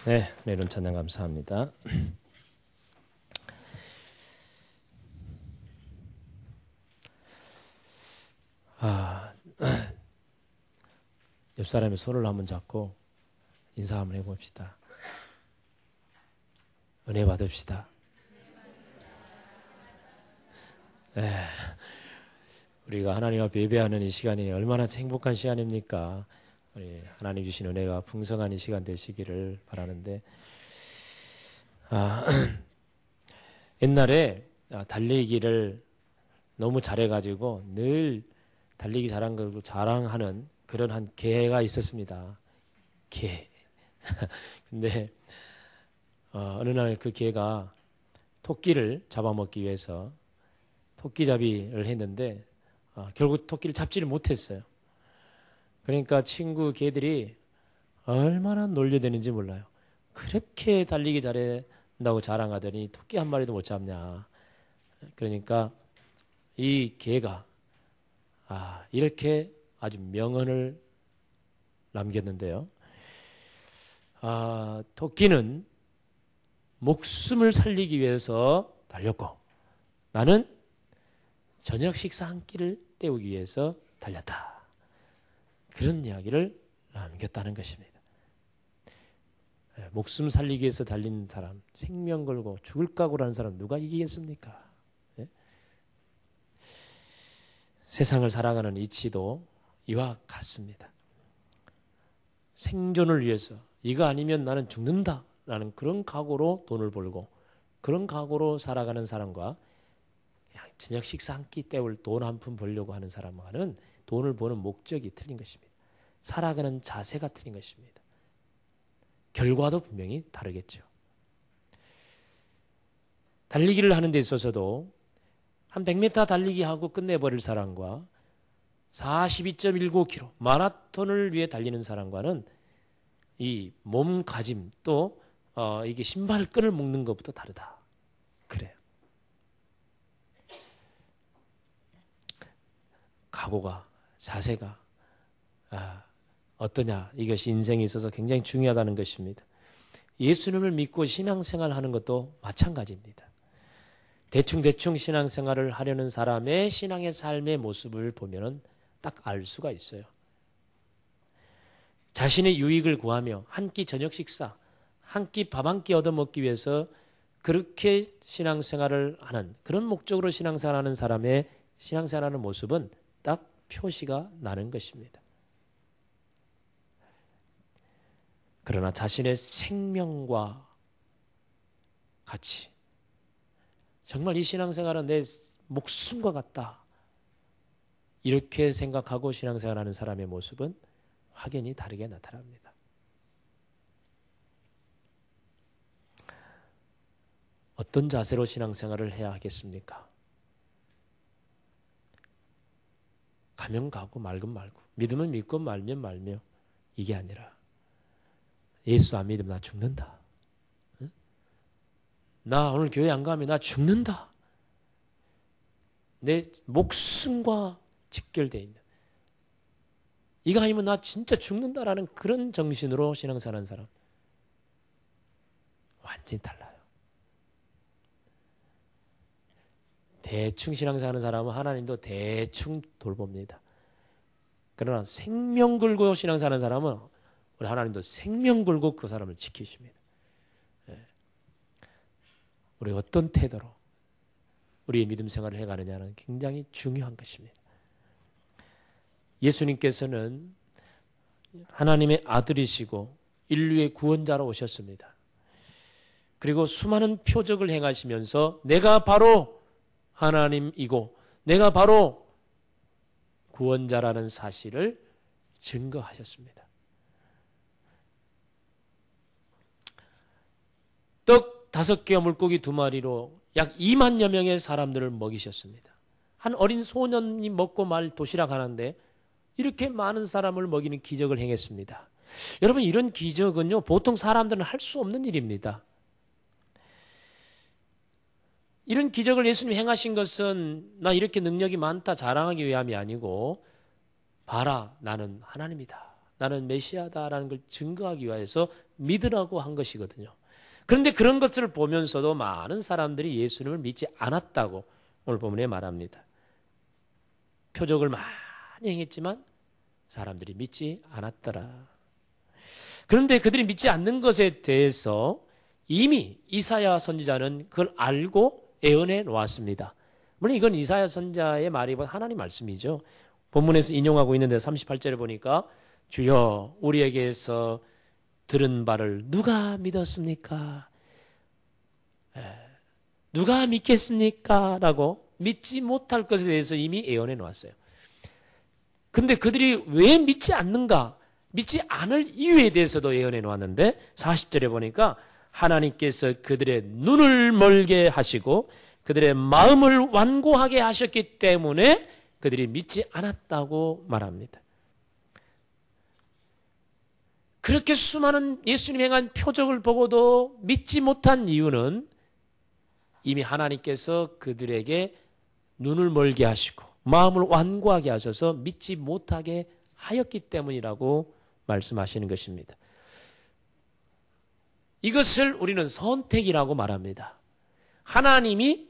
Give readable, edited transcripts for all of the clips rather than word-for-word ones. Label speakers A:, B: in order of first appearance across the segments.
A: 네, 이런 찬양 감사합니다. 옆 사람의 손을 한번 잡고 인사 한번 해봅시다. 은혜 받읍시다. 네, 우리가 하나님 앞에 예배하는 이 시간이 얼마나 행복한 시간입니까? 우리 하나님 주신 은혜가 풍성한 이 시간 되시기를 바라는데, 옛날에 달리기를 너무 잘해가지고 늘 달리기 잘한 걸 자랑하는 그런 한 개가 있었습니다. 개. 근데 어느 날 그 개가 토끼를 잡아먹기 위해서 토끼잡이를 했는데 결국 토끼를 잡지를 못했어요. 그러니까 친구 개들이 얼마나 놀려대는지 몰라요. 그렇게 달리기 잘한다고 자랑하더니 토끼 한 마리도 못 잡냐. 그러니까 이 개가 이렇게 아주 명언을 남겼는데요. 토끼는 목숨을 살리기 위해서 달렸고 나는 저녁 식사 한 끼를 때우기 위해서 달렸다. 그런 이야기를 남겼다는 것입니다. 목숨 살리기 위해서 달린 사람, 생명 걸고 죽을 각오로 하는 사람 누가 이기겠습니까? 세상을 살아가는 이치도 이와 같습니다. 생존을 위해서 이거 아니면 나는 죽는다라는 그런 각오로 돈을 벌고 그런 각오로 살아가는 사람과 그냥 저녁 식사 한 끼 때울 돈 한 푼 벌려고 하는 사람과는 돈을 버는 목적이 틀린 것입니다. 살아가는 자세가 틀린 것입니다. 결과도 분명히 다르겠죠. 달리기를 하는 데 있어서도 한 100m 달리기 하고 끝내버릴 사람과 42.19km 마라톤을 위해 달리는 사람과는 이 몸가짐 또 이게 신발끈을 묶는 것부터 다르다. 그래요. 각오가 자세가 어떠냐 이것이 인생에 있어서 굉장히 중요하다는 것입니다. 예수님을 믿고 신앙생활하는 것도 마찬가지입니다. 대충 신앙생활을 하려는 사람의 신앙의 삶의 모습을 보면은 딱 알 수가 있어요. 자신의 유익을 구하며 한 끼 저녁 식사, 한 끼 밥 한 끼 얻어먹기 위해서 그렇게 신앙생활을 하는 그런 목적으로 신앙생활하는 사람의 신앙생활하는 모습은 딱 표시가 나는 것입니다. 그러나 자신의 생명과 같이 정말 이 신앙생활은 내 목숨과 같다. 이렇게 생각하고 신앙생활하는 사람의 모습은 확연히 다르게 나타납니다. 어떤 자세로 신앙생활을 해야 하겠습니까? 가면 가고 말건 말고 믿으면 믿고 말면 말며 이게 아니라 예수 안 믿으면 나 죽는다. 응? 나 오늘 교회 안 가면 나 죽는다. 내 목숨과 직결되어 있는 이거 아니면 나 진짜 죽는다라는 그런 정신으로 신앙생활하는 사람 완전히 달라요. 대충 신앙생활하는 사람은 하나님도 대충 돌봅니다. 그러나 생명 걸고 신앙생활하는 사람은 우리 하나님도 생명 걸고 그 사람을 지키십니다. 우리 어떤 태도로 우리의 믿음 생활을 해가느냐는 굉장히 중요한 것입니다. 예수님께서는 하나님의 아들이시고 인류의 구원자로 오셨습니다. 그리고 수많은 표적을 행하시면서 내가 바로 하나님이고 내가 바로 구원자라는 사실을 증거하셨습니다. 떡 5개와 물고기 2마리로 약 2만여 명의 사람들을 먹이셨습니다. 한 어린 소년이 먹고 말 도시락 하나인데 이렇게 많은 사람을 먹이는 기적을 행했습니다. 여러분 이런 기적은요 보통 사람들은 할 수 없는 일입니다. 이런 기적을 예수님이 행하신 것은 나 이렇게 능력이 많다 자랑하기 위함이 아니고 봐라 나는 하나님이다. 나는 메시아다라는 걸 증거하기 위해서 믿으라고 한 것이거든요. 그런데 그런 것들을 보면서도 많은 사람들이 예수님을 믿지 않았다고 오늘 본문에 말합니다. 표적을 많이 행했지만 사람들이 믿지 않았더라. 그런데 그들이 믿지 않는 것에 대해서 이미 이사야 선지자는 그걸 알고 예언해 놓았습니다. 물론 이건 이사야 선지자의 말이고 하나님 말씀이죠. 본문에서 인용하고 있는데 38절에 보니까 주여 우리에게서 들은 바를 누가 믿었습니까? 누가 믿겠습니까? 라고 믿지 못할 것에 대해서 이미 예언해 놓았어요. 근데 그들이 왜 믿지 않는가? 믿지 않을 이유에 대해서도 예언해 놓았는데 40절에 보니까 하나님께서 그들의 눈을 멀게 하시고 그들의 마음을 완고하게 하셨기 때문에 그들이 믿지 않았다고 말합니다. 그렇게 수많은 예수님 행한 표적을 보고도 믿지 못한 이유는 이미 하나님께서 그들에게 눈을 멀게 하시고 마음을 완고하게 하셔서 믿지 못하게 하였기 때문이라고 말씀하시는 것입니다. 이것을 우리는 선택이라고 말합니다. 하나님이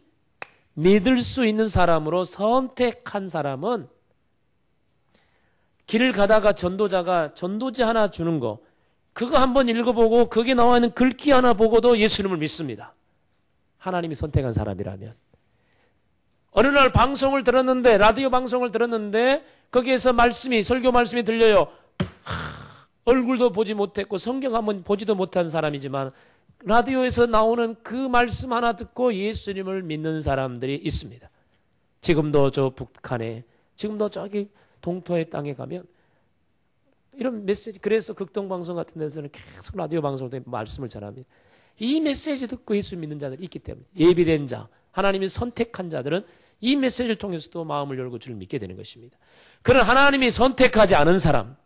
A: 믿을 수 있는 사람으로 선택한 사람은 길을 가다가 전도자가 전도지 하나 주는 거 그거 한번 읽어보고 거기에 나와 있는 글귀 하나 보고도 예수님을 믿습니다. 하나님이 선택한 사람이라면. 어느 날 방송을 들었는데 라디오 방송을 들었는데 거기에서 설교 말씀이 들려요. 얼굴도 보지 못했고 성경 한번 보지도 못한 사람이지만 라디오에서 나오는 그 말씀 하나 듣고 예수님을 믿는 사람들이 있습니다. 지금도 저 북한에 지금도 저기 동토의 땅에 가면 이런 메시지, 그래서 극동방송 같은 데서는 계속 라디오 방송을 통해 말씀을 전합니다. 이 메시지 듣고 예수 믿는 자들이 있기 때문에 예비된 자, 하나님이 선택한 자들은 이 메시지를 통해서도 마음을 열고 주를 믿게 되는 것입니다. 그런 하나님이 선택하지 않은 사람,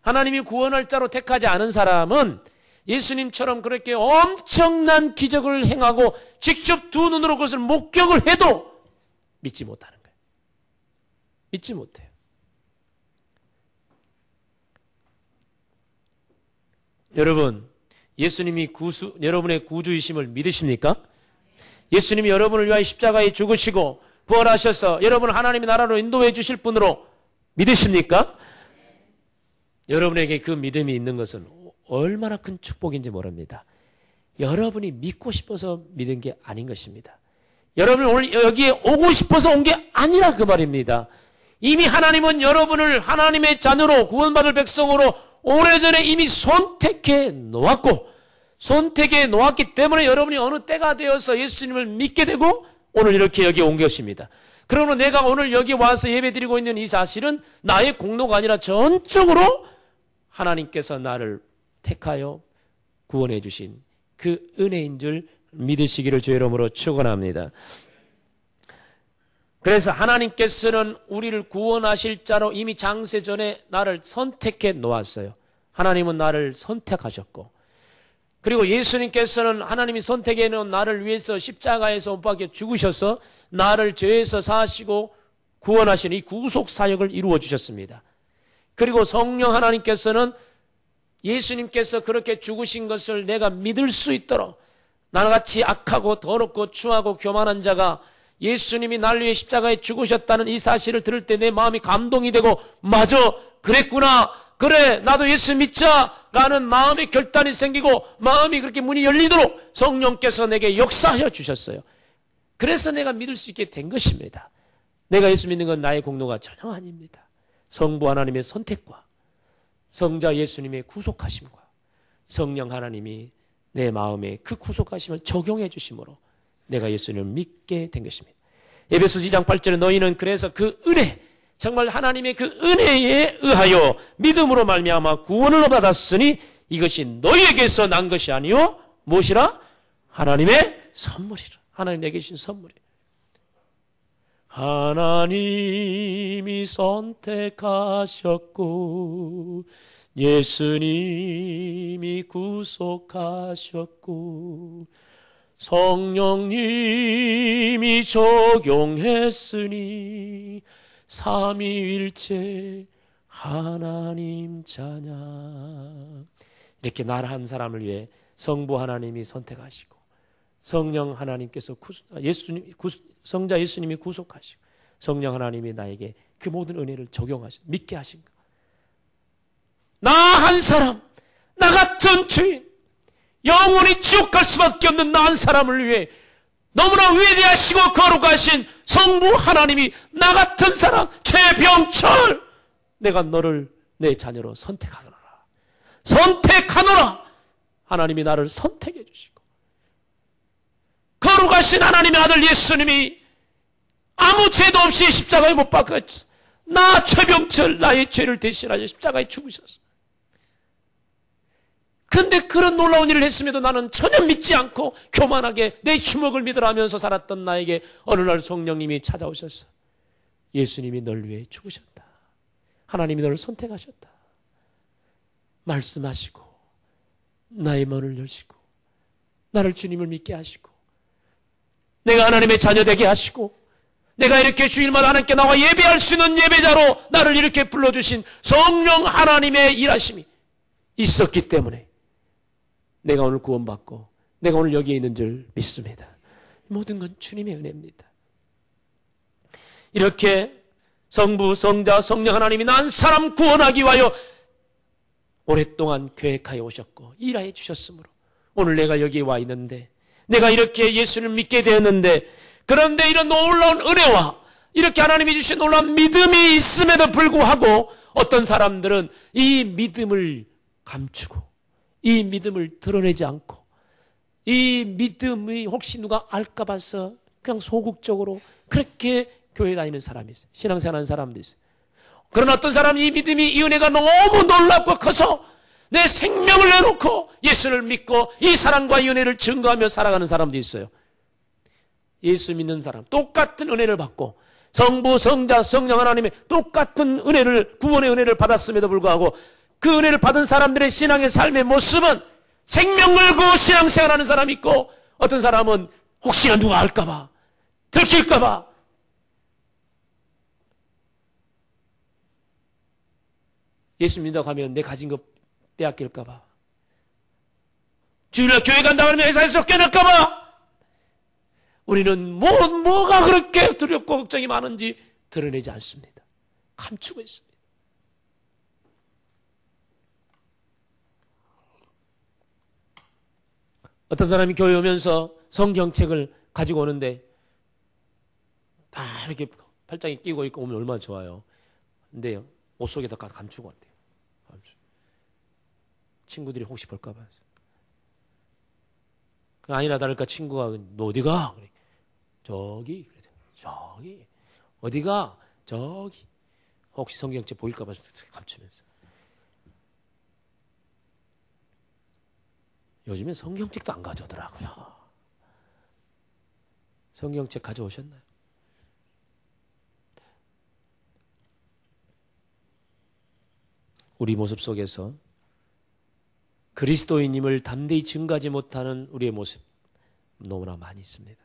A: 하나님이 구원할 자로 택하지 않은 사람은 예수님처럼 그렇게 엄청난 기적을 행하고 직접 두 눈으로 그것을 목격을 해도 믿지 못하는 거예요. 믿지 못해요. 여러분, 예수님이 여러분의 구주이심을 믿으십니까? 예수님이 여러분을 위하여 십자가에 죽으시고 부활하셔서 여러분을 하나님의 나라로 인도해 주실 분으로 믿으십니까? 여러분에게 그 믿음이 있는 것은 얼마나 큰 축복인지 모릅니다. 여러분이 믿고 싶어서 믿은 게 아닌 것입니다. 여러분이 오늘 여기에 오고 싶어서 온 게 아니라 그 말입니다. 이미 하나님은 여러분을 하나님의 자녀로 구원받을 백성으로 오래전에 이미 선택해 놓았고 선택해 놓았기 때문에 여러분이 어느 때가 되어서 예수님을 믿게 되고 오늘 이렇게 여기 온 것입니다. 그러므로 내가 오늘 여기 와서 예배드리고 있는 이 사실은 나의 공로가 아니라 전적으로 하나님께서 나를 택하여 구원해 주신 그 은혜인 줄 믿으시기를 주의 이름으로 축원합니다. 그래서 하나님께서는 우리를 구원하실 자로 이미 장세 전에 나를 선택해 놓았어요. 하나님은 나를 선택하셨고 그리고 예수님께서는 하나님이 선택해 놓은 나를 위해서 십자가에서 못 박혀 죽으셔서 나를 죄에서 사하시고 구원하신 이 구속 사역을 이루어 주셨습니다. 그리고 성령 하나님께서는 예수님께서 그렇게 죽으신 것을 내가 믿을 수 있도록 나같이 악하고 더럽고 추하고 교만한 자가 예수님이 날 위해 십자가에 죽으셨다는 이 사실을 들을 때 내 마음이 감동이 되고 맞아 그랬구나 그래 나도 예수 믿자 라는 마음의 결단이 생기고 마음이 그렇게 문이 열리도록 성령께서 내게 역사하여 주셨어요. 그래서 내가 믿을 수 있게 된 것입니다. 내가 예수 믿는 건 나의 공로가 전혀 아닙니다. 성부 하나님의 선택과 성자 예수님의 구속하심과 성령 하나님이 내 마음에 그 구속하심을 적용해 주심으로 내가 예수님을 믿게 된 것입니다. 에베소 2장 8절에 너희는 그래서 그 은혜 정말 하나님의 그 은혜에 의하여 믿음으로 말미암아 구원을 받았으니 이것이 너희에게서 난 것이 아니요 무엇이라? 하나님의 선물이라. 하나님 내게 주신 선물이에요. 하나님이 선택하셨고 예수님이 구속하셨고 성령님이 적용했으니 삼위일체 하나님 자녀 이렇게 나를 한 사람을 위해 성부 하나님이 선택하시고 성령 하나님께서 성자 예수님이 구속하시고 성령 하나님이 나에게 그 모든 은혜를 믿게 하신 것. 나 한 사람, 나 같은 죄인, 영원히 지옥 갈 수밖에 없는 나 한 사람을 위해 너무나 위대하시고 거룩하신 성부 하나님이 나 같은 사람, 최병철, 내가 너를 내 자녀로 선택하노라. 하나님이 나를 선택해 주시고 거룩하신 하나님의 아들 예수님이 아무 죄도 없이 십자가에 못 박혔어. 나 최병철, 나의 죄를 대신하여 십자가에 죽으셨어. 그런데 그런 놀라운 일을 했음에도 나는 전혀 믿지 않고 교만하게 내 주먹을 믿으라 하면서 살았던 나에게 어느 날 성령님이 찾아오셨어. 예수님이 널 위해 죽으셨다. 하나님이 너를 선택하셨다. 말씀하시고 나의 문을 여시고 나를 주님을 믿게 하시고 내가 하나님의 자녀 되게 하시고 내가 이렇게 주일마다 하나님께 나와 예배할 수 있는 예배자로 나를 이렇게 불러주신 성령 하나님의 일하심이 있었기 때문에 내가 오늘 구원받고 내가 오늘 여기에 있는 줄 믿습니다. 모든 건 주님의 은혜입니다. 이렇게 성부, 성자, 성령 하나님이 난 사람 구원하기 위하여 오랫동안 계획하여 오셨고 일하여 주셨으므로 오늘 내가 여기에 와 있는데 내가 이렇게 예수를 믿게 되었는데 그런데 이런 놀라운 은혜와 이렇게 하나님이 주신 놀라운 믿음이 있음에도 불구하고 어떤 사람들은 이 믿음을 감추고 이 믿음을 드러내지 않고 이 믿음이 혹시 누가 알까 봐서 그냥 소극적으로 그렇게 교회 다니는 사람이 있어요. 신앙생활하는 사람도 있어요. 그런 어떤 사람이 이 믿음이 이 은혜가 너무 놀랍고 커서 내 생명을 내놓고 예수를 믿고 이 사랑과 이 은혜를 증거하며 살아가는 사람도 있어요. 예수 믿는 사람 똑같은 은혜를 받고 성부, 성자, 성령 하나님의 똑같은 은혜를 구원의 은혜를 받았음에도 불구하고 그 은혜를 받은 사람들의 신앙의 삶의 모습은 생명 걸고 신앙생활하는 사람이 있고 어떤 사람은 혹시나 누가 알까 봐 들킬까 봐 예수 믿는다고 하면 내 가진 거 빼앗길까 봐 주일날 교회 간다고 하면 회사에서 쫓겨날까 봐 우리는 뭐가 그렇게 두렵고 걱정이 많은지 드러내지 않습니다. 감추고 있습니다. 어떤 사람이 교회 오면서 성경책을 가지고 오는데 다 이렇게 팔짱에 끼고 있고 오면 얼마나 좋아요. 근데요, 옷 속에다 감추고 온대요. 친구들이 혹시 볼까 봐요. 아니나 다를까 친구가 너 어디가? 저기 어디가? 저기 혹시 성경책 보일까 봐 감추면서 요즘엔 성경책도 안 가져오더라고요. 성경책 가져오셨나요? 우리 모습 속에서 그리스도인임을 담대히 증거하지 못하는 우리의 모습 너무나 많이 있습니다.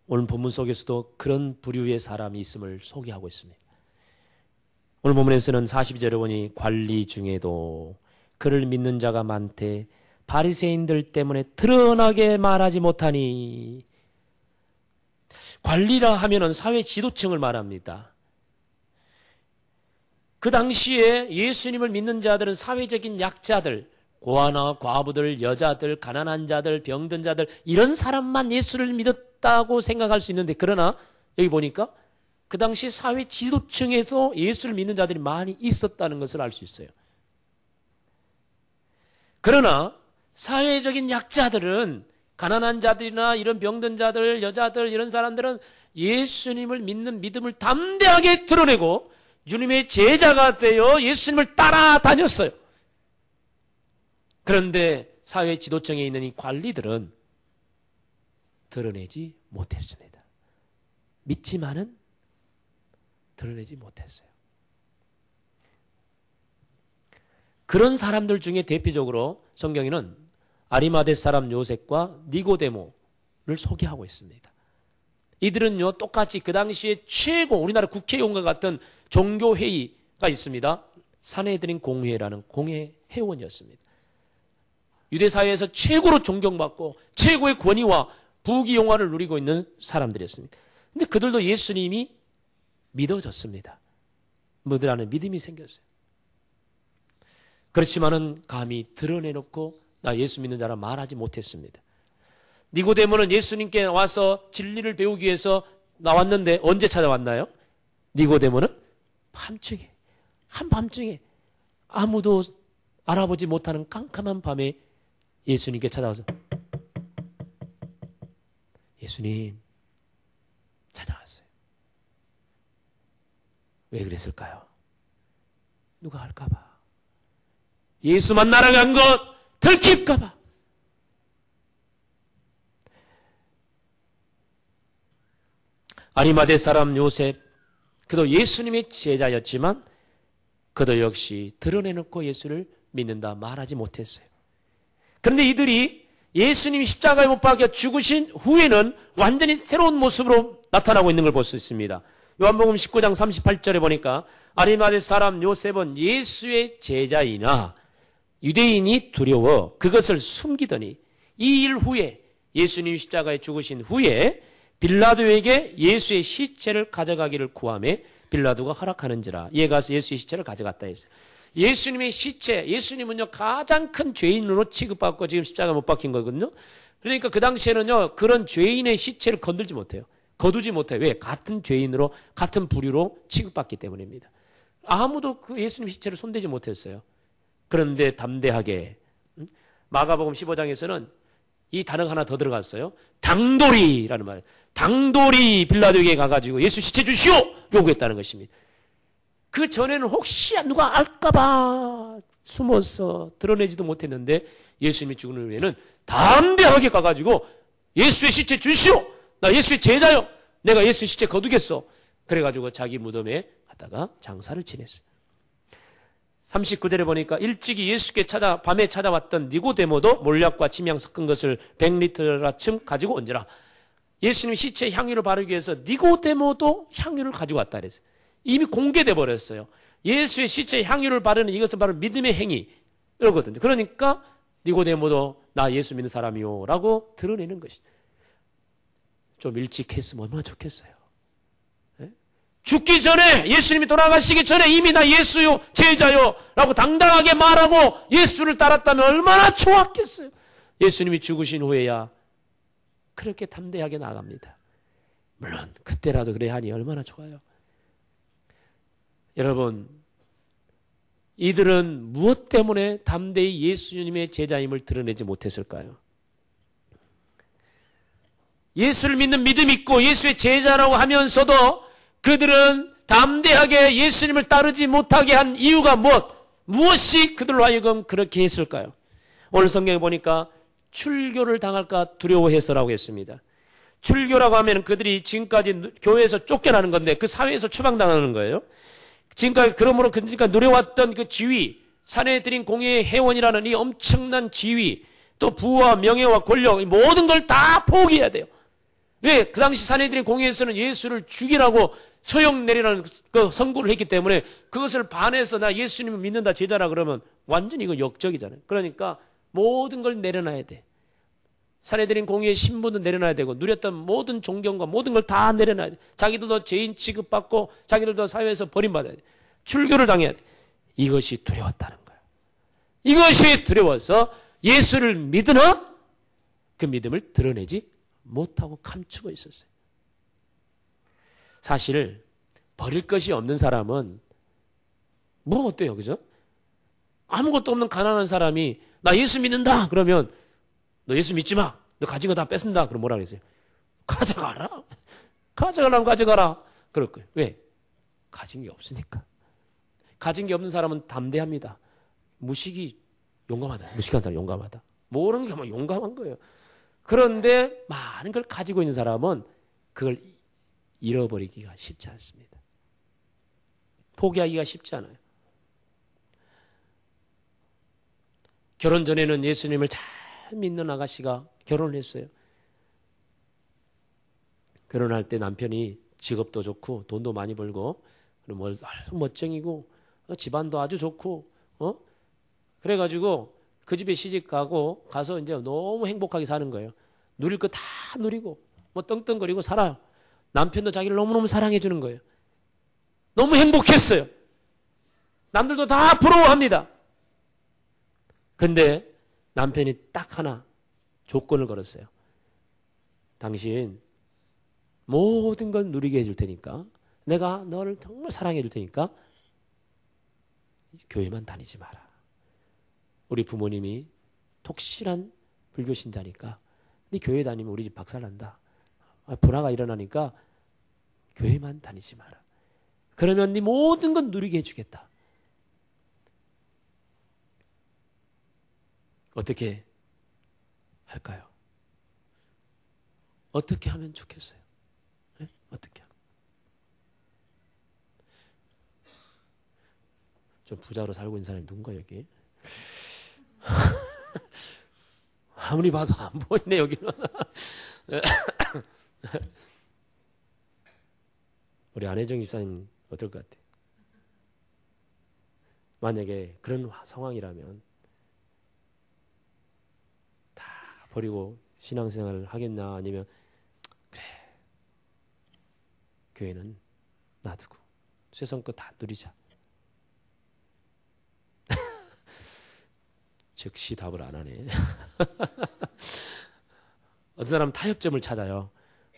A: 오늘 본문 속에서도 그런 부류의 사람이 있음을 소개하고 있습니다. 오늘 본문에서는 42절에 보니 관리 중에도 그를 믿는 자가 많되 바리새인들 때문에 드러나게 말하지 못하니. 관리라 하면은 사회 지도층을 말합니다. 그 당시에 예수님을 믿는 자들은 사회적인 약자들, 고아나 과부들, 여자들, 가난한 자들, 병든 자들 이런 사람만 예수를 믿었다고 생각할 수 있는데 그러나 여기 보니까 그 당시 사회 지도층에서 예수를 믿는 자들이 많이 있었다는 것을 알 수 있어요. 그러나 사회적인 약자들은 가난한 자들이나 이런 병든 자들, 여자들 이런 사람들은 예수님을 믿는 믿음을 담대하게 드러내고 주님의 제자가 되어 예수님을 따라다녔어요. 그런데 사회 지도층에 있는 이 관리들은 드러내지 못했습니다. 믿지만은 드러내지 못했어요. 그런 사람들 중에 대표적으로 성경에는 아리마대 사람 요셉과 니고데모를 소개하고 있습니다. 이들은요 똑같이 그 당시에 최고 우리나라 국회의원과 같은 종교회의가 있습니다. 산헤드린 공회라는 공회 회원이었습니다. 유대 사회에서 최고로 존경받고 최고의 권위와 부귀영화를 누리고 있는 사람들이었습니다. 근데 그들도 예수님이 믿어졌습니다. 그들 안에 믿음이 생겼어요. 그렇지만은 감히 드러내놓고 나 예수 믿는 자라 말하지 못했습니다. 니고데모는 예수님께 와서 진리를 배우기 위해서 나왔는데 언제 찾아왔나요? 니고데모는 밤중에, 한밤중에 아무도 알아보지 못하는 깜깜한 밤에 예수님께 찾아와서 예수님 찾아왔어요. 왜 그랬을까요? 누가 알까봐. 예수만 날아간 것 들킬까봐. 아리마대 사람 요셉, 그도 예수님의 제자였지만 그도 역시 드러내놓고 예수를 믿는다 말하지 못했어요. 그런데 이들이 예수님이 십자가에 못 박혀 죽으신 후에는 완전히 새로운 모습으로 나타나고 있는 걸 볼 수 있습니다. 요한복음 19장 38절에 보니까 아리마대 사람 요셉은 예수의 제자이나 유대인이 두려워 그것을 숨기더니 이 일 후에 예수님이 십자가에 죽으신 후에 빌라도에게 예수의 시체를 가져가기를 구하매 빌라도가 허락하는지라 이에 가서 예수의 시체를 가져갔다 했어요. 예수님의 시체, 예수님은요 가장 큰 죄인으로 취급받고 지금 십자가 못 박힌 거거든요. 그러니까 그 당시에는요 그런 죄인의 시체를 건들지 못해요. 거두지 못해요. 왜? 같은 죄인으로 같은 부류로 취급받기 때문입니다. 아무도 그 예수님 시체를 손대지 못했어요. 그런데 담대하게 마가복음 15장에서는 이 단어가 하나 더 들어갔어요. 당돌이라는 말. 당돌이 빌라도에게 가가지고 예수 시체 주시오! 요구했다는 것입니다. 그 전에는 혹시 누가 알까봐 숨어서 드러내지도 못했는데 예수님이 죽은 후에는 담대하게 가가지고 예수의 시체 주시오! 나 예수의 제자요! 내가 예수의 시체 거두겠어! 그래가지고 자기 무덤에 갔다가 장사를 지냈어요. 39절에 보니까 일찍이 예수께 밤에 찾아왔던 니고데모도 몰약과 침향 섞은 것을 100리터라쯤 가지고 온지라. 예수님 시체에 향유를 바르기 위해서 니고데모도 향유를 가지고 왔다 그랬어요. 이미 공개돼 버렸어요. 예수의 시체에 향유를 바르는 이것은 바로 믿음의 행위 이러거든요. 그러니까 니고데모도 나 예수 믿는 사람이요 라고 드러내는 것이죠. 좀 일찍 했으면 얼마나 좋겠어요. 죽기 전에 예수님이 돌아가시기 전에 이미 나 예수요 제자요 라고 당당하게 말하고 예수를 따랐다면 얼마나 좋았겠어요. 예수님이 죽으신 후에야 그렇게 담대하게 나갑니다. 물론 그때라도 그래야 하니 얼마나 좋아요. 여러분 이들은 무엇 때문에 담대히 예수님의 제자임을 드러내지 못했을까요? 예수를 믿는 믿음이 있고 예수의 제자라고 하면서도 그들은 담대하게 예수님을 따르지 못하게 한 이유가 무엇이 그들로 하여금 그렇게 했을까요? 오늘 성경에 보니까 출교를 당할까 두려워해서라고 했습니다. 출교라고 하면 그들이 지금까지 교회에서 쫓겨나는 건데 그 사회에서 추방당하는 거예요. 지금까지 그러므로 그러니까 누려왔던 그 지위, 산헤드린 공회의 회원이라는 이 엄청난 지위, 또 부와 명예와 권력, 이 모든 걸 다 포기해야 돼요. 왜? 그 당시 산헤드린 공회에서는 예수를 죽이라고 처형 내리라는 그 선고를 했기 때문에 그것을 반해서 나 예수님을 믿는다 제자라 그러면 완전히 이거 역적이잖아요. 그러니까 모든 걸 내려놔야 돼. 산헤드린 공회의 신분도 내려놔야 되고 누렸던 모든 존경과 모든 걸 다 내려놔야 돼. 자기들도 죄인 취급받고 자기들도 사회에서 버림받아야 돼. 출교를 당해야 돼. 이것이 두려웠다는 거예요. 이것이 두려워서 예수를 믿으나 그 믿음을 드러내지 못하고 감추고 있었어요. 사실 버릴 것이 없는 사람은 뭐 어때요? 그죠? 아무것도 없는 가난한 사람이 나 예수 믿는다 그러면 너 예수 믿지 마. 너 가진 거 다 뺏는다. 그럼 뭐라 그랬어요? 가져가라. 가져가라면 가져가라. 그럴 거예요. 왜? 가진 게 없으니까. 가진 게 없는 사람은 담대합니다. 무식이 용감하다. 무식한 사람 용감하다. 모르는 게 뭐 용감한 거예요. 그런데 많은 걸 가지고 있는 사람은 그걸 잃어버리기가 쉽지 않습니다. 포기하기가 쉽지 않아요. 결혼 전에는 예수님을 잘 믿는 아가씨가 결혼을 했어요. 결혼할 때 남편이 직업도 좋고 돈도 많이 벌고 멋쟁이고 집안도 아주 좋고, 그래가지고 그 집에 시집 가서 이제 너무 행복하게 사는 거예요. 누릴 거 다 누리고, 뭐 떵떵거리고 살아요. 남편도 자기를 너무너무 사랑해 주는 거예요. 너무 행복했어요. 남들도 다 부러워합니다. 근데 남편이 딱 하나 조건을 걸었어요. 당신 모든 걸 누리게 해줄 테니까, 내가 너를 정말 사랑해 줄 테니까 교회만 다니지 마라. 우리 부모님이 독실한 불교 신자니까 네 교회 다니면 우리 집 박살난다. 불화가 일어나니까 교회만 다니지 마라. 그러면 네 모든 건 누리게 해주겠다. 어떻게 할까요? 어떻게 하면 좋겠어요? 네? 어떻게 하면? 좀 부자로 살고 있는 사람이 누군가 여기? 아무리 봐도 안 보이네 여기는. 우리 안혜정 집사님 어떨 것 같아? 만약에 그런 상황이라면 다 버리고 신앙생활을 하겠나, 아니면 그래 교회는 놔두고 세상 것 다 누리자. 즉시 답을 안 하네. 어떤 사람은 타협점을 찾아요.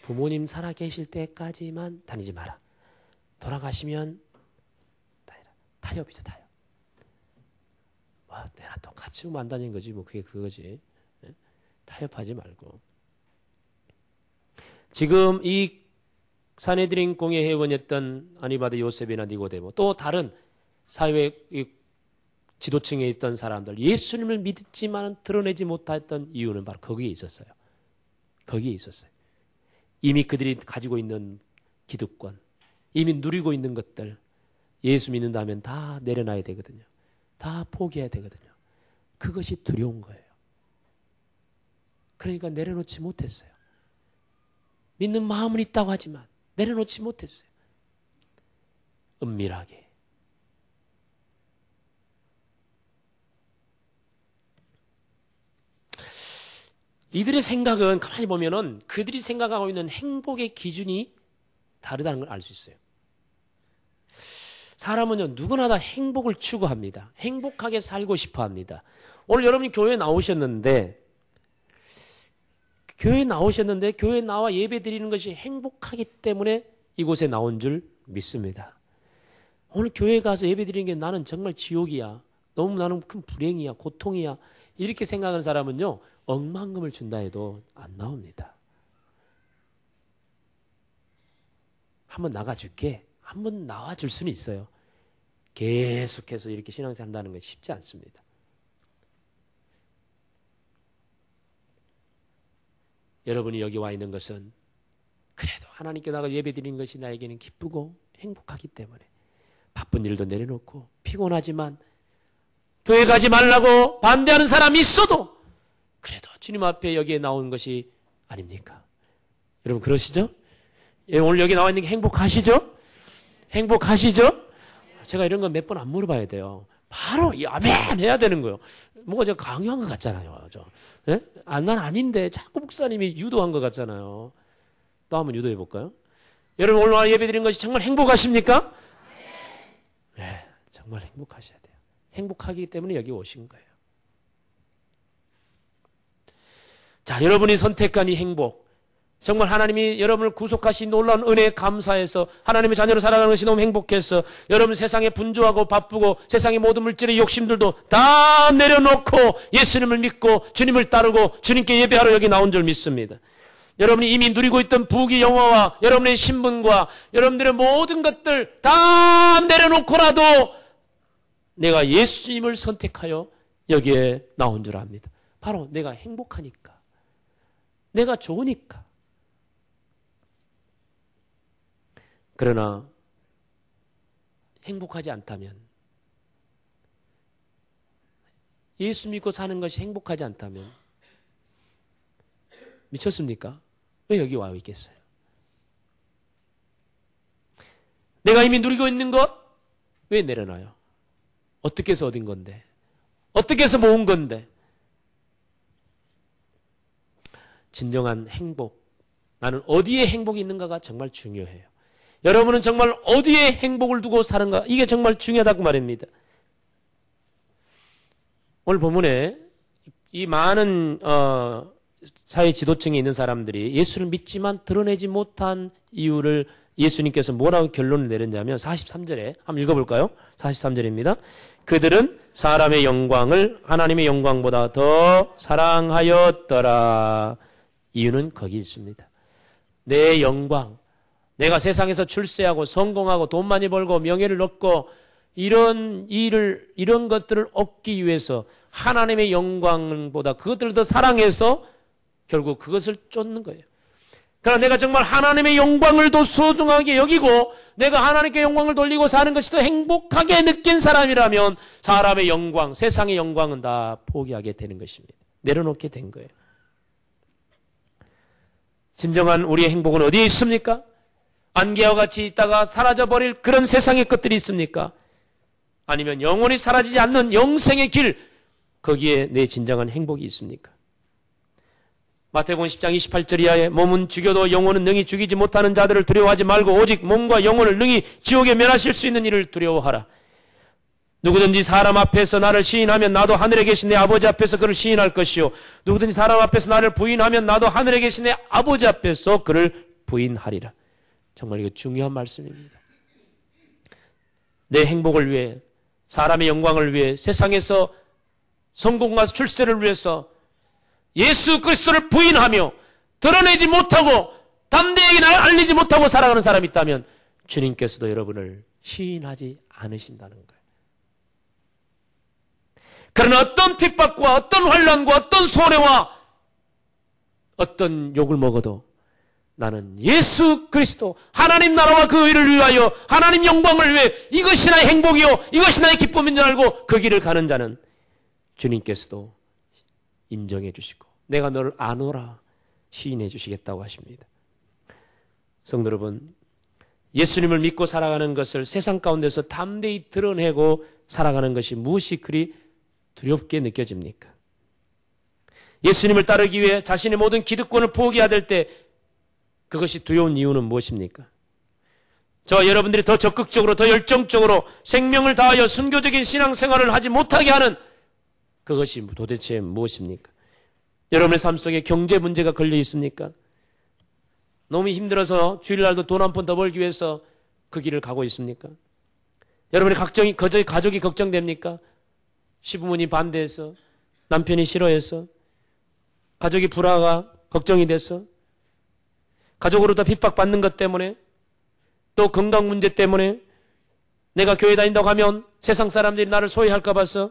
A: 부모님 살아계실 때까지만 다니지 마라. 돌아가시면 타협이죠, 타협. 내가 똑같이 안 다닌 거지, 뭐 그게 그거지. 타협하지 말고. 지금 이 산헤드린 공회 회원이었던 아니바드 요셉이나 니고데모, 또 다른 사회 지도층에 있던 사람들, 예수님을 믿지만 드러내지 못했던 이유는 바로 거기에 있었어요. 거기에 있었어요. 이미 그들이 가지고 있는 기득권, 이미 누리고 있는 것들, 예수 믿는다면 다 내려놔야 되거든요. 다 포기해야 되거든요. 그것이 두려운 거예요. 그러니까 내려놓지 못했어요. 믿는 마음은 있다고 하지만 내려놓지 못했어요. 은밀하게. 이들의 생각은 가만히 보면은 그들이 생각하고 있는 행복의 기준이 다르다는 걸 알 수 있어요. 사람은요, 누구나 다 행복을 추구합니다. 행복하게 살고 싶어 합니다. 오늘 여러분이 교회에 나오셨는데, 교회에 나와 예배 드리는 것이 행복하기 때문에 이곳에 나온 줄 믿습니다. 오늘 교회에 가서 예배 드리는 게 나는 정말 지옥이야. 너무 나는 큰 불행이야. 고통이야. 이렇게 생각하는 사람은요, 억만금을 준다 해도 안 나옵니다. 한번 나가줄게. 한번 나와줄 수는 있어요. 계속해서 이렇게 신앙생활 한다는 건 쉽지 않습니다. 여러분이 여기 와 있는 것은 그래도 하나님께 나가 예배 드리는 것이 나에게는 기쁘고 행복하기 때문에 바쁜 일도 내려놓고 피곤하지만 교회 가지 말라고 반대하는 사람이 있어도 그래도 주님 앞에 여기에 나온 것이 아닙니까? 여러분 그러시죠? 예, 오늘 여기 나와 있는 게 행복하시죠? 행복하시죠? 제가 이런 건 몇 번 안 물어봐야 돼요. 바로 아멘 해야 되는 거예요. 뭔가 제가 강요한 것 같잖아요. 예? 난 아닌데 자꾸 목사님이 유도한 것 같잖아요. 또 한번 유도해 볼까요? 여러분 오늘 예배 드린 것이 정말 행복하십니까? 네, 정말 행복하셔야 돼요. 행복하기 때문에 여기 오신 거예요. 자, 여러분이 선택한 이 행복, 정말 하나님이 여러분을 구속하신 놀라운 은혜에 감사해서 하나님의 자녀로 살아가는 것이 너무 행복해서 여러분 세상에 분주하고 바쁘고 세상의 모든 물질의 욕심들도 다 내려놓고 예수님을 믿고 주님을 따르고 주님께 예배하러 여기 나온 줄 믿습니다. 여러분이 이미 누리고 있던 부귀 영화와 여러분의 신분과 여러분들의 모든 것들 다 내려놓고라도 내가 예수님을 선택하여 여기에 나온 줄 압니다. 바로 내가 행복하니까, 내가 좋으니까. 그러나 행복하지 않다면, 예수 믿고 사는 것이 행복하지 않다면 미쳤습니까? 왜 여기 와 있겠어요? 내가 이미 누리고 있는 것 왜 내려놔요? 어떻게 해서 얻은 건데? 어떻게 해서 모은 건데? 진정한 행복, 나는 어디에 행복이 있는가가 정말 중요해요. 여러분은 정말 어디에 행복을 두고 사는가, 이게 정말 중요하다고 말입니다. 오늘 본문에 이 많은 사회 지도층에 있는 사람들이 예수를 믿지만 드러내지 못한 이유를 예수님께서 뭐라고 결론을 내렸냐면 43절에 한번 읽어볼까요? 43절입니다. 그들은 사람의 영광을 하나님의 영광보다 더 사랑하였더라. 이유는 거기 있습니다. 내 영광, 내가 세상에서 출세하고 성공하고 돈 많이 벌고 명예를 얻고 이런 것들을 얻기 위해서 하나님의 영광보다 그것들을 더 사랑해서 결국 그것을 쫓는 거예요. 그러나 내가 정말 하나님의 영광을 더 소중하게 여기고 내가 하나님께 영광을 돌리고 사는 것이 더 행복하게 느낀 사람이라면 사람의 영광, 세상의 영광은 다 포기하게 되는 것입니다. 내려놓게 된 거예요. 진정한 우리의 행복은 어디에 있습니까? 안개와 같이 있다가 사라져버릴 그런 세상의 것들이 있습니까? 아니면 영원히 사라지지 않는 영생의 길, 거기에 내 진정한 행복이 있습니까? 마태복음 10장 28절 이하에 몸은 죽여도 영혼은 능히 죽이지 못하는 자들을 두려워하지 말고 오직 몸과 영혼을 능히 지옥에 면하실 수 있는 일을 두려워하라. 누구든지 사람 앞에서 나를 시인하면 나도 하늘에 계신 내 아버지 앞에서 그를 시인할 것이요 누구든지 사람 앞에서 나를 부인하면 나도 하늘에 계신 내 아버지 앞에서 그를 부인하리라. 정말 이거 중요한 말씀입니다. 내 행복을 위해, 사람의 영광을 위해, 세상에서 성공과 출세를 위해서 예수 그리스도를 부인하며 드러내지 못하고 담대하게 날 알리지 못하고 살아가는 사람이 있다면 주님께서도 여러분을 시인하지 않으신다는 거예요. 그러나 어떤 핍박과 어떤 환난과 어떤 손해와 어떤 욕을 먹어도 나는 예수 그리스도 하나님 나라와 그 의를 위하여 하나님 영광을 위해 이것이 나의 행복이요 이것이 나의 기쁨인 줄 알고 그 길을 가는 자는 주님께서도 인정해 주시고 내가 너를 아노라 시인해 주시겠다고 하십니다. 성도 여러분, 예수님을 믿고 살아가는 것을 세상 가운데서 담대히 드러내고 살아가는 것이 무엇이 그리 두렵게 느껴집니까? 예수님을 따르기 위해 자신의 모든 기득권을 포기해야 될 때 그것이 두려운 이유는 무엇입니까? 저 여러분들이 더 적극적으로 더 열정적으로 생명을 다하여 순교적인 신앙생활을 하지 못하게 하는 그것이 도대체 무엇입니까? 여러분의 삶 속에 경제 문제가 걸려 있습니까? 너무 힘들어서 주일날도 돈 한 푼 더 벌기 위해서 그 길을 가고 있습니까? 여러분의 가족이 걱정됩니까? 시부모님 반대해서, 남편이 싫어해서, 가족이 불화가 걱정이 돼서, 가족으로부터 핍박받는 것 때문에, 또 건강 문제 때문에, 내가 교회 다닌다고 하면 세상 사람들이 나를 소외할까 봐서,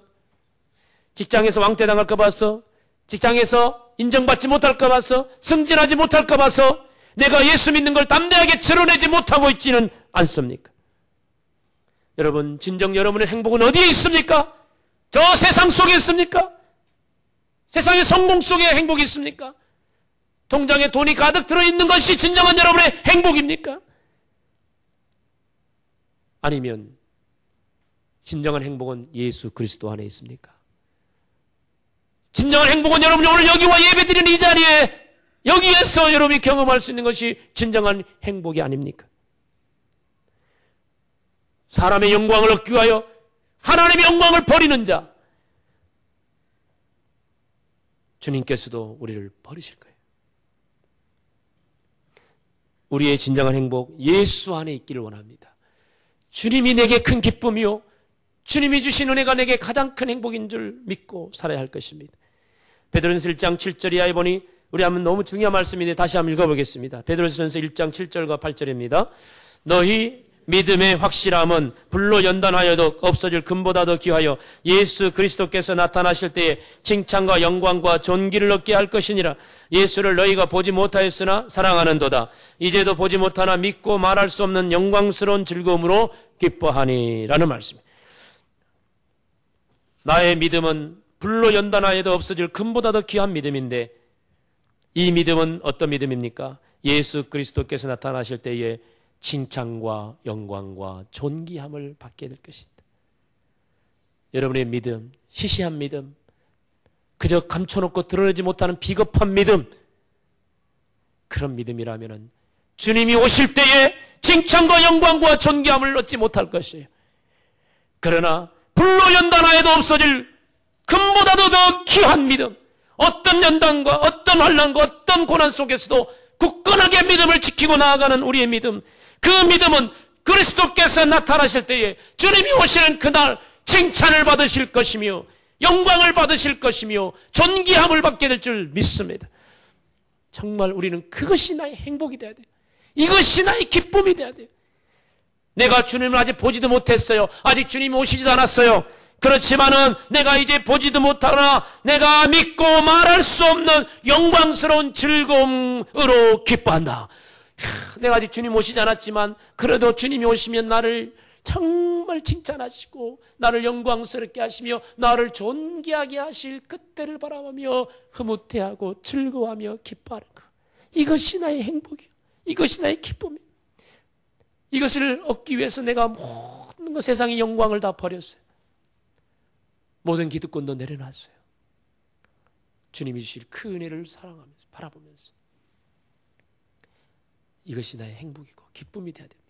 A: 직장에서 왕따당할까 봐서, 직장에서 인정받지 못할까 봐서, 승진하지 못할까 봐서, 내가 예수 믿는 걸 담대하게 드러내지 못하고 있지는 않습니까? 여러분, 진정 여러분의 행복은 어디에 있습니까? 저 세상 속에 있습니까? 세상의 성공 속에 행복이 있습니까? 통장에 돈이 가득 들어있는 것이 진정한 여러분의 행복입니까? 아니면 진정한 행복은 예수 그리스도 안에 있습니까? 진정한 행복은 여러분이 오늘 여기와 예배드리는 이 자리에 여기에서 여러분이 경험할 수 있는 것이 진정한 행복이 아닙니까? 사람의 영광을 얻기 위하여 하나님의 영광을 버리는 자, 주님께서도 우리를 버리실 거예요. 우리의 진정한 행복, 예수 안에 있기를 원합니다. 주님이 내게 큰 기쁨이요, 주님이 주신 은혜가 내게 가장 큰 행복인 줄 믿고 살아야 할 것입니다. 베드로전서 1장 7절 이하에 보니 우리 한번 너무 중요한 말씀인데 다시 한번 읽어보겠습니다. 베드로전서 1장 7절과 8절입니다. 너희 믿음의 확실함은 불로 연단하여도 없어질 금보다 더 귀하여 예수 그리스도께서 나타나실 때에 칭찬과 영광과 존귀를 얻게 할 것이니라. 예수를 너희가 보지 못하였으나 사랑하는도다. 이제도 보지 못하나 믿고 말할 수 없는 영광스러운 즐거움으로 기뻐하니 라는 말씀입니다. 나의 믿음은 불로 연단하여도 없어질 금보다 더 귀한 믿음인데 이 믿음은 어떤 믿음입니까? 예수 그리스도께서 나타나실 때에 칭찬과 영광과 존귀함을 받게 될 것이다. 여러분의 믿음, 시시한 믿음, 그저 감춰놓고 드러내지 못하는 비겁한 믿음, 그런 믿음이라면 주님이 오실 때에 칭찬과 영광과 존귀함을 얻지 못할 것이에요. 그러나 불로 연단하여도 없어질 금보다도 더 귀한 믿음, 어떤 연단과 어떤 환난과 어떤 고난 속에서도 굳건하게 믿음을 지키고 나아가는 우리의 믿음, 그 믿음은 그리스도께서 나타나실 때에 주님이 오시는 그날 칭찬을 받으실 것이며 영광을 받으실 것이며 존귀함을 받게 될 줄 믿습니다. 정말 우리는 그것이 나의 행복이 돼야 돼요. 이것이 나의 기쁨이 돼야 돼요. 내가 주님을 아직 보지도 못했어요. 아직 주님이 오시지도 않았어요. 그렇지만은 내가 이제 보지도 못하나 내가 믿고 말할 수 없는 영광스러운 즐거움으로 기뻐한다. 내가 아직 주님 오시지 않았지만 그래도 주님이 오시면 나를 정말 칭찬하시고 나를 영광스럽게 하시며 나를 존귀하게 하실 그때를 바라보며 흐뭇해하고 즐거워하며 기뻐하는 것. 이것이 나의 행복이요. 이것이 나의 기쁨이요. 이것을 얻기 위해서 내가 모든 것, 세상의 영광을 다 버렸어요. 모든 기득권도 내려놨어요. 주님이 주실 그 은혜를 사랑하면서 바라보면서 이것이 나의 행복이고 기쁨이 되어야 됩니다.